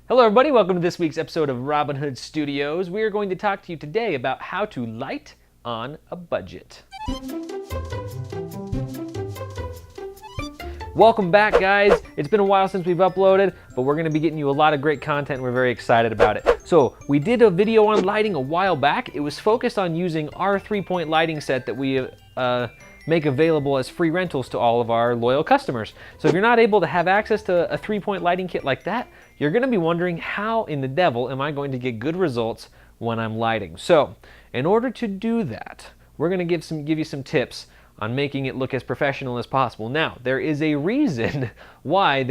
Hello everybody, welcome to this week's episode of Robin Hood Studios. We are going to talk to you today about how to light on a budget. Welcome back, guys. It's been a while since we've uploaded, but we're going to be getting you a lot of great content. We're very excited about it. So we did a video on lighting a while back. It was focused on using our 3-point lighting set that we make available as free rentals to all of our loyal customers. So if you're not able to have access to a 3-point lighting kit like that, you're going to be wondering, how in the devil am I going to get good results when I'm lighting? So in order to do that, we're going to give you some tips on making it look as professional as possible. Now, there is a reason why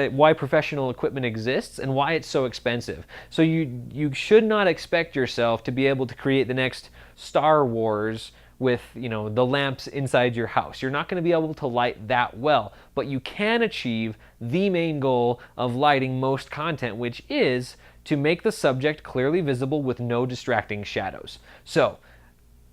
why professional equipment exists and why it's so expensive. So you should not expect yourself to be able to create the next Star Wars with, the lamps inside your house. You're not going to be able to light that well, but you can achieve the main goal of lighting most content, which is to make the subject clearly visible with no distracting shadows. So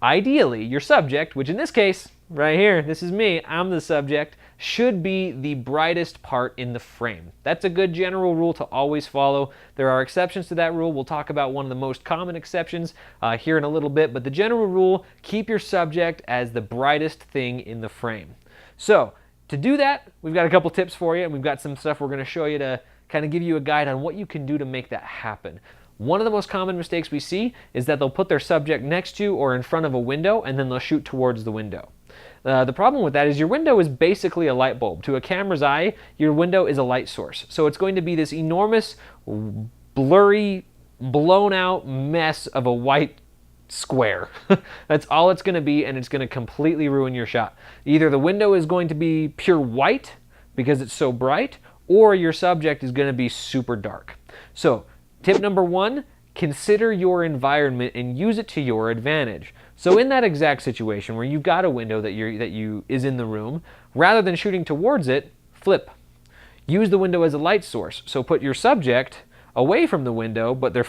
ideally, your subject, which in this case, right here, this is me, I'm the subject, should be the brightest part in the frame. That's a good general rule to always follow. There are exceptions to that rule. We'll talk about one of the most common exceptions here in a little bit, but the general rule, keep your subject as the brightest thing in the frame. So to do that, we've got a couple tips for you, and we've got some stuff we're going to show you to kind of give you a guide on what you can do to make that happen. One of the most common mistakes we see is that they'll put their subject next to or in front of a window, and then they'll shoot towards the window. The problem with that is your window is basically a light bulb. To a camera's eye, your window is a light source. So it's going to be this enormous, blurry, blown out mess of a white square. That's all it's going to be, and it's going to completely ruin your shot. Either the window is going to be pure white because it's so bright, or your subject is going to be super dark. So tip number one, consider your environment and use it to your advantage. So in that exact situation where you've got a window that is in the room, rather than shooting towards it, flip. Use the window as a light source. So put your subject away from the window, but they're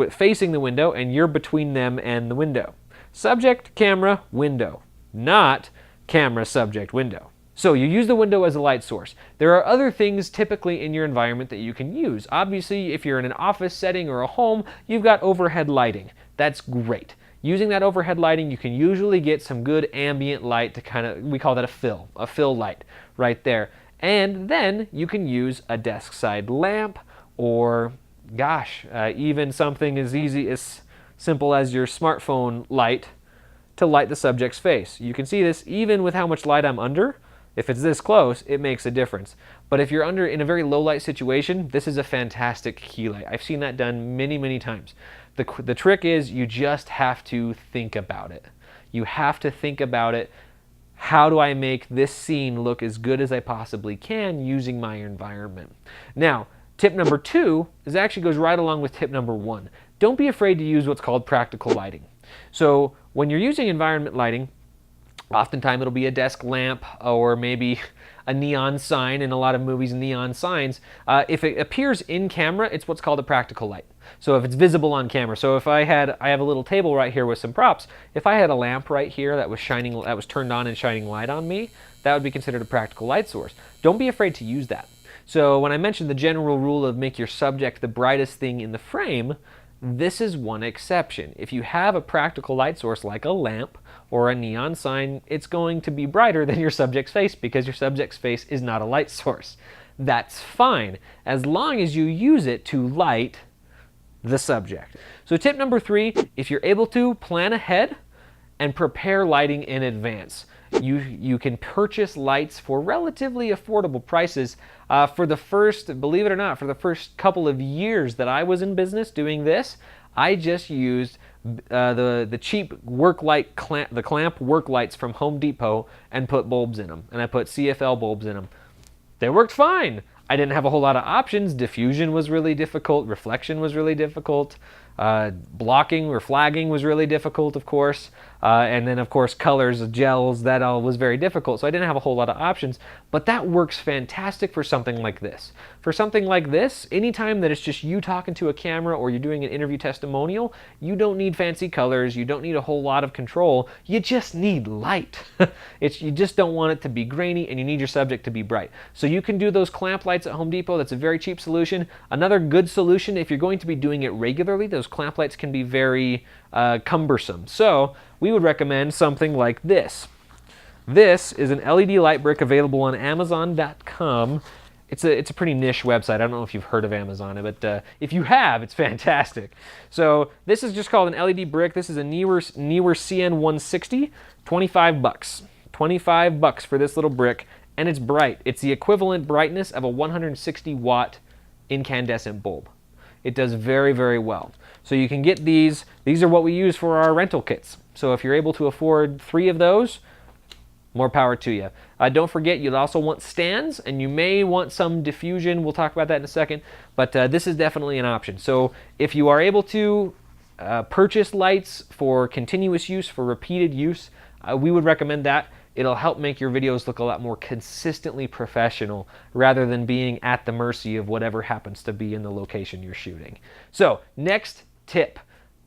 facing the window and you're between them and the window. Subject, camera, window. Not camera, subject, window. So you use the window as a light source. There are other things typically in your environment that you can use. Obviously, if you're in an office setting or a home, you've got overhead lighting. That's great. Using that overhead lighting, you can usually get some good ambient light to we call that a fill light right there. And then you can use a desk side lamp, or even something as simple as your smartphone light to light the subject's face. You can see this even with how much light I'm under. If it's this close, it makes a difference. But if you're in a very low light situation, this is a fantastic key light. I've seen that done many, many times. The trick is you just have to think about it. You have to think about it. How do I make this scene look as good as I possibly can using my environment? Now, tip number two actually goes right along with tip number one. Don't be afraid to use what's called practical lighting. So when you're using environment lighting, oftentimes it'll be a desk lamp or maybe a neon sign. In a lot of movies, neon signs, if it appears in camera, it's what's called a practical light. So if it's visible on camera. So if I have a little table right here with some props. If I had a lamp right here that was turned on and shining light on me, that would be considered a practical light source. Don't be afraid to use that. So when I mentioned the general rule of make your subject the brightest thing in the frame, this is one exception. If you have a practical light source like a lamp or a neon sign, it's going to be brighter than your subject's face because your subject's face is not a light source. That's fine, as long as you use it to light the subject. So tip number three, if you're able to, plan ahead and prepare lighting in advance. You can purchase lights for relatively affordable prices. Believe it or not, for the first couple of years that I was in business doing this, I just used the cheap the clamp work lights from Home Depot and put bulbs in them. And I put CFL bulbs in them. They worked fine. I didn't have a whole lot of options. Diffusion was really difficult. Reflection was really difficult. Blocking or flagging was really difficult, of course. And then of course colors, gels, that all was very difficult. So I didn't have a whole lot of options, but that works fantastic for something like this. For something like this, anytime that it's just you talking to a camera or you're doing an interview testimonial, you don't need fancy colors, you don't need a whole lot of control, you just need light. You just don't want it to be grainy, and you need your subject to be bright. So you can do those clamp lights at Home Depot. That's a very cheap solution. Another good solution, if you're going to be doing it regularly, those clamp lights can be very cumbersome. So we would recommend something like this. This is an LED light brick available on Amazon.com. It's a pretty niche website. I don't know if you've heard of Amazon, but if you have, it's fantastic. So this is just called an LED brick. This is a Neewer CN160, 25 bucks. 25 bucks for this little brick, and it's bright. It's the equivalent brightness of a 160 watt incandescent bulb. It does very, very well. So you can get these. These are what we use for our rental kits. So if you're able to afford 3 of those, more power to you. Don't forget, you'll also want stands, and you may want some diffusion. We'll talk about that in a second, but this is definitely an option. So if you are able to purchase lights for continuous use, for repeated use, we would recommend that. It'll help make your videos look a lot more consistently professional rather than being at the mercy of whatever happens to be in the location you're shooting. So next tip,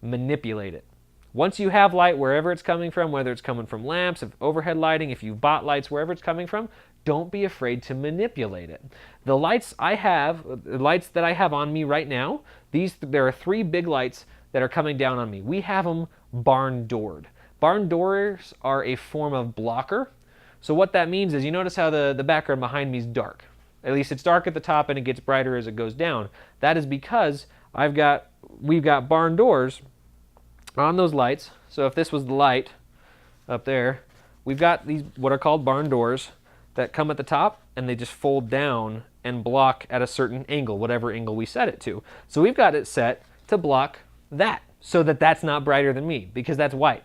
manipulate it. Once you have light wherever it's coming from, whether it's coming from lamps, overhead lighting, if you've bought lights wherever it's coming from, don't be afraid to manipulate it. The lights that I have on me right now, there are 3 big lights that are coming down on me. We have them barn doored. Barn doors are a form of blocker. So what that means is, you notice how the background behind me is dark. At least it's dark at the top and it gets brighter as it goes down. That is because we've got barn doors on those lights. So if this was the light up there, we've got these what are called barn doors that come at the top, and they just fold down and block at a certain angle, whatever angle we set it to. So we've got it set to block that, so that that's not brighter than me, because that's white.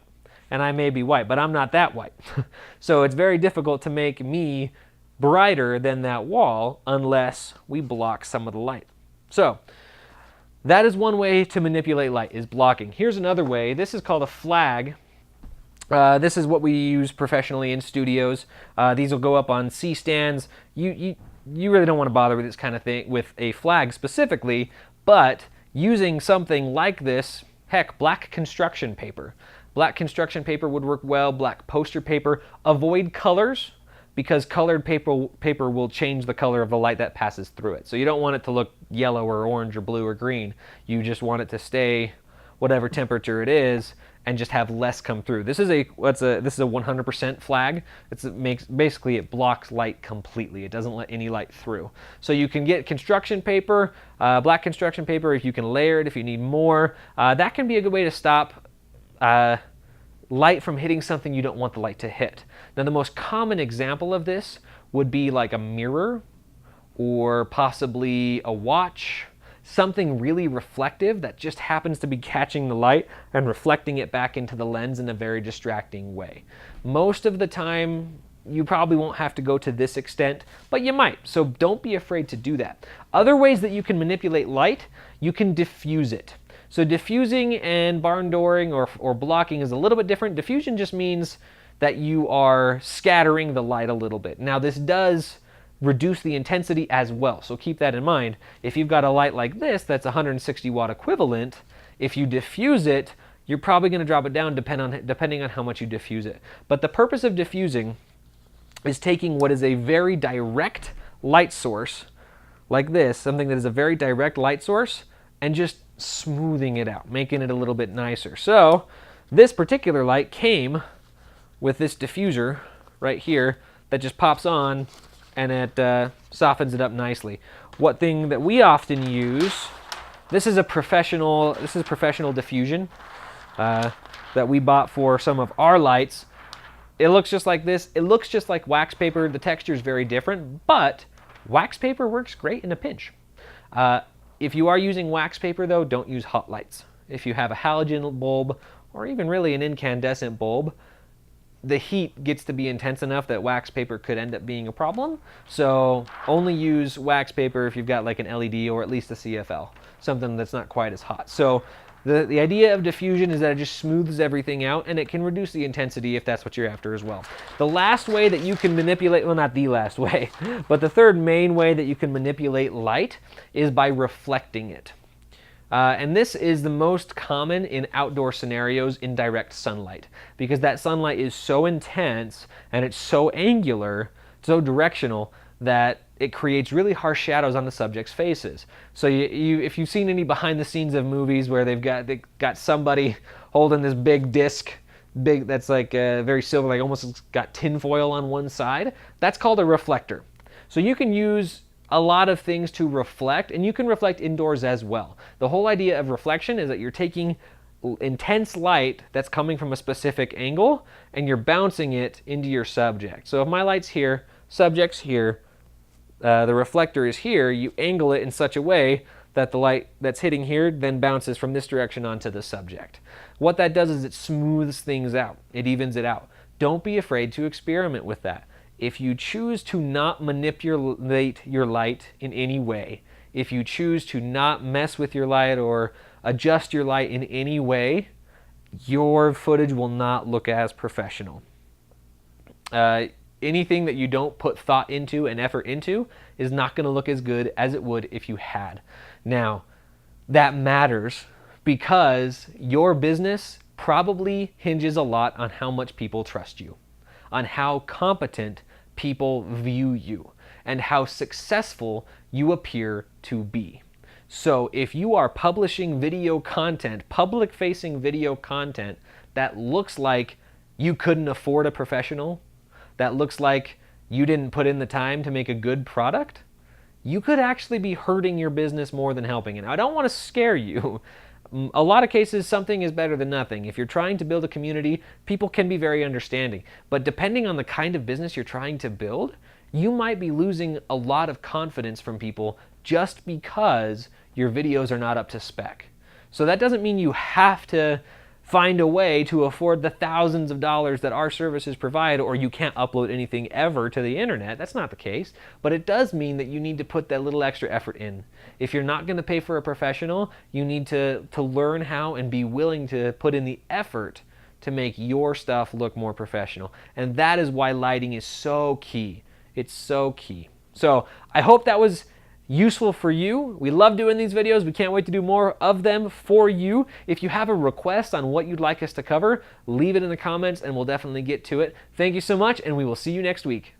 And I may be white, but I'm not that white. So it's very difficult to make me brighter than that wall unless we block some of the light. So that is one way to manipulate light, is blocking. Here's another way. This is called a flag. This is what we use professionally in studios. These will go up on C-stands. You really don't want to bother with this kind of thing with a flag specifically, but using something like this, heck, black construction paper. Black construction paper would work well, black poster paper. Avoid colors, because colored paper will change the color of the light that passes through it. So you don't want it to look yellow or orange or blue or green. You just want it to stay whatever temperature it is and just have less come through. This is a 100% flag. Basically it blocks light completely. It doesn't let any light through. So you can get construction paper, black construction paper, if you can layer it, if you need more. That can be a good way to stop light from hitting something you don't want the light to hit. Now the most common example of this would be like a mirror or possibly a watch, something really reflective that just happens to be catching the light and reflecting it back into the lens in a very distracting way. Most of the time you probably won't have to go to this extent, but you might, so don't be afraid to do that. Other ways that you can manipulate light, you can diffuse it. So diffusing and barn dooring or blocking is a little bit different. Diffusion just means that you are scattering the light a little bit. Now this does reduce the intensity as well, so keep that in mind. If you've got a light like this that's 160 watt equivalent, if you diffuse it, you're probably going to drop it down depending on how much you diffuse it. But the purpose of diffusing is taking what is a very direct light source, like this, something that is a very direct light source, and just smoothing it out, making it a little bit nicer. So this particular light came with this diffuser right here that just pops on and it softens it up nicely. What thing that we often use, this is professional diffusion that we bought for some of our lights. It looks just like this. It looks just like wax paper. The texture is very different, but wax paper works great in a pinch. If you are using wax paper though, don't use hot lights. If you have a halogen bulb or even really an incandescent bulb, the heat gets to be intense enough that wax paper could end up being a problem. So only use wax paper if you've got like an LED or at least a CFL, something that's not quite as hot. So The idea of diffusion is that it just smooths everything out, and it can reduce the intensity if that's what you're after as well. The last way that you can manipulate, well, not the last way, but the third main way that you can manipulate light is by reflecting it. And this is the most common in outdoor scenarios in direct sunlight, because that sunlight is so intense and it's so angular, so directional, that it creates really harsh shadows on the subject's faces. So if you've seen any behind the scenes of movies where they got somebody holding this big disc, that's like very silver, like almost got tinfoil on one side, that's called a reflector. So you can use a lot of things to reflect, and you can reflect indoors as well. The whole idea of reflection is that you're taking intense light that's coming from a specific angle and you're bouncing it into your subject. So if my light's here, subject's here, the reflector is here, you angle it in such a way that the light that's hitting here then bounces from this direction onto the subject. What that does is it smooths things out. It evens it out. Don't be afraid to experiment with that. If you choose to not manipulate your light in any way, if you choose to not mess with your light or adjust your light in any way, your footage will not look as professional. Anything that you don't put thought into and effort into is not going to look as good as it would if you had. Now, that matters because your business probably hinges a lot on how much people trust you, on how competent people view you, and how successful you appear to be. So if you are publishing video content, public-facing video content that looks like you couldn't afford a professional, that looks like you didn't put in the time to make a good product, you could actually be hurting your business more than helping. And I don't want to scare you. A lot of cases, something is better than nothing. If you're trying to build a community, people can be very understanding. But depending on the kind of business you're trying to build, you might be losing a lot of confidence from people just because your videos are not up to spec. So that doesn't mean you have to find a way to afford the thousands of dollars that our services provide, or you can't upload anything ever to the internet. That's not the case. But it does mean that you need to put that little extra effort in. If you're not going to pay for a professional, you need to learn how and be willing to put in the effort to make your stuff look more professional. And that is why lighting is so key. It's so key. So I hope that was useful for you. We love doing these videos. We can't wait to do more of them for you. If you have a request on what you'd like us to cover, leave it in the comments and we'll definitely get to it. Thank you so much, and we will see you next week.